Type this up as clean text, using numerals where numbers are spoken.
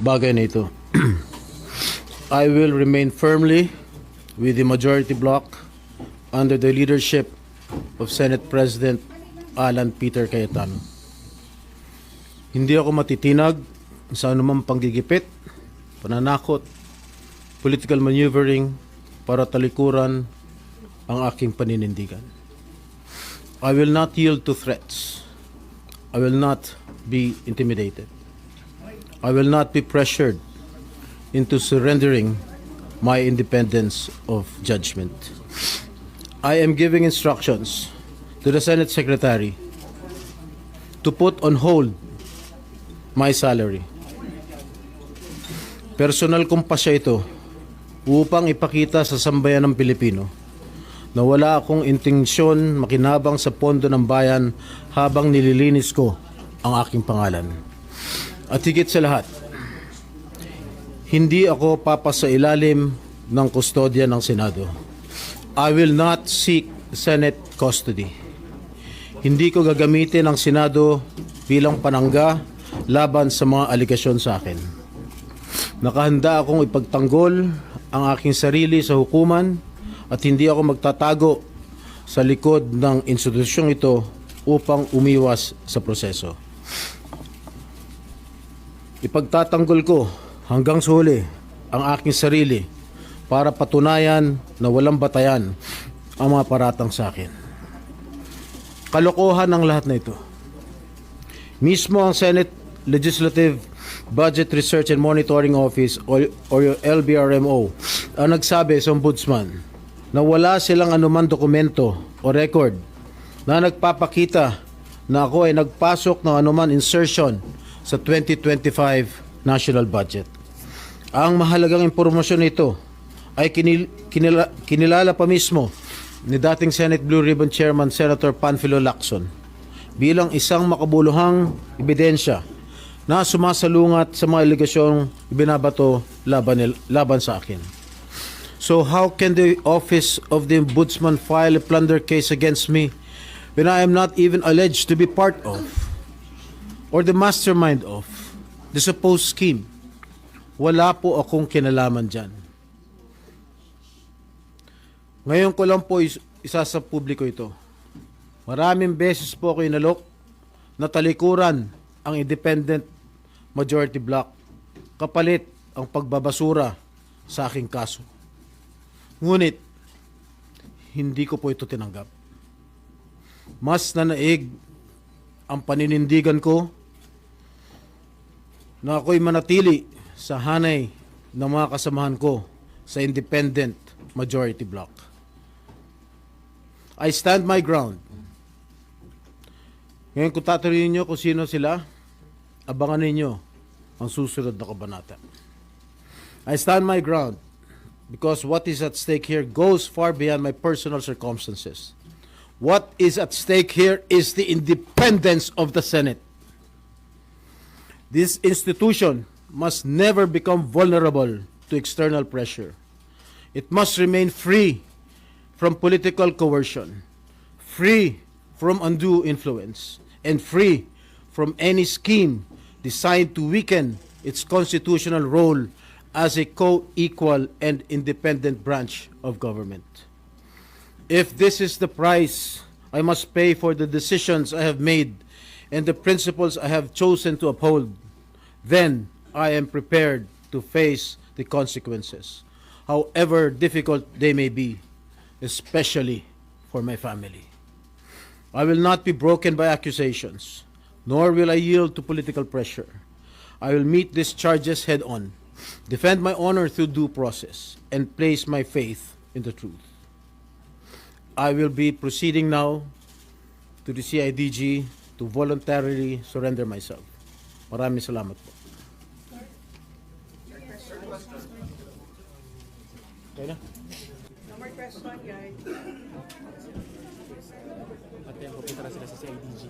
bagay na ito. I will remain firmly with the majority bloc under the leadership of Senate President Alan Peter Cayetano. Hindi ako matitinag sa anumang panggigipit, pananakot, political maneuvering para talikuran ang aking paninindigan. I will not yield to threats. I will not be intimidated. I will not be pressured into surrendering my independence of judgment. I am giving instructions to the Senate Secretary to put on hold my salary. Personal kong pasya ito upang ipakita sa sambayan ng Pilipino na wala akong intensyon makinabang sa pondo ng bayan habang nililinis ko ang aking pangalan. At higit sa lahat, hindi ako papasailalim ng kustodya ng Senado. I will not seek Senate custody. Hindi ko gagamitin ang Senado bilang panangga laban sa mga aligasyon sa akin. Nakahanda akong ipagtanggol ang aking sarili sa hukuman at hindi ako magtatago sa likod ng institusyong ito upang umiwas sa proseso. Ipagtatanggol ko hanggang sa huli ang aking sarili para patunayan na walang batayan ang mga paratang sa akin. Kalokohan ang lahat na ito. Mismo ang Senate Legislative Budget Research and Monitoring Office o LBRMO ang nagsabi sa Ombudsman na wala silang anumang dokumento o record na nagpapakita na ako ay nagpasok ng anuman insertion sa 2025 national budget. Ang mahalagang impormasyon nito ay kinilala pa mismo ni dating Senate Blue Ribbon Chairman Senator Panfilo Lacson bilang isang makabuluhang ebidensya na sumasalungat sa mga aligasyong ibinabato laban sa akin. So how can the Office of the Ombudsman file a plunder case against me when I am not even alleged to be part of or the mastermind of the supposed scheme? Wala po akong kinalaman dyan. Ngayon ko lang po isa sa publiko ito. Maraming beses po ako inalok na talikuran ang independent majority bloc kapalit ang pagbabasura sa aking kaso. Ngunit, hindi ko po ito tinanggap. Mas nanaig ang paninindigan ko na ako'y manatili sa hanay ng mga kasamahan ko sa independent majority bloc. I stand my ground. Ngayon kung tatanungin niyo kung sino sila, abangan ninyo ang susunod na kabanata. I stand my ground because what is at stake here goes far beyond my personal circumstances. What is at stake here is the independence of the Senate. This institution must never become vulnerable to external pressure. It must remain free from political coercion, free from undue influence, and free from any scheme designed to weaken its constitutional role as a co-equal and independent branch of government. If this is the price I must pay for the decisions I have made and the principles I have chosen to uphold, then I am prepared to face the consequences, however difficult they may be, especially for my family. I will not be broken by accusations, nor will I yield to political pressure. I will meet these charges head on, defend my honor through due process, and place my faith in the truth. I will be proceeding now to the CIDG to voluntarily surrender myself. Maraming salamat po. Okay na? No more question, guys. At yan, pupunta na sila sa CIDG.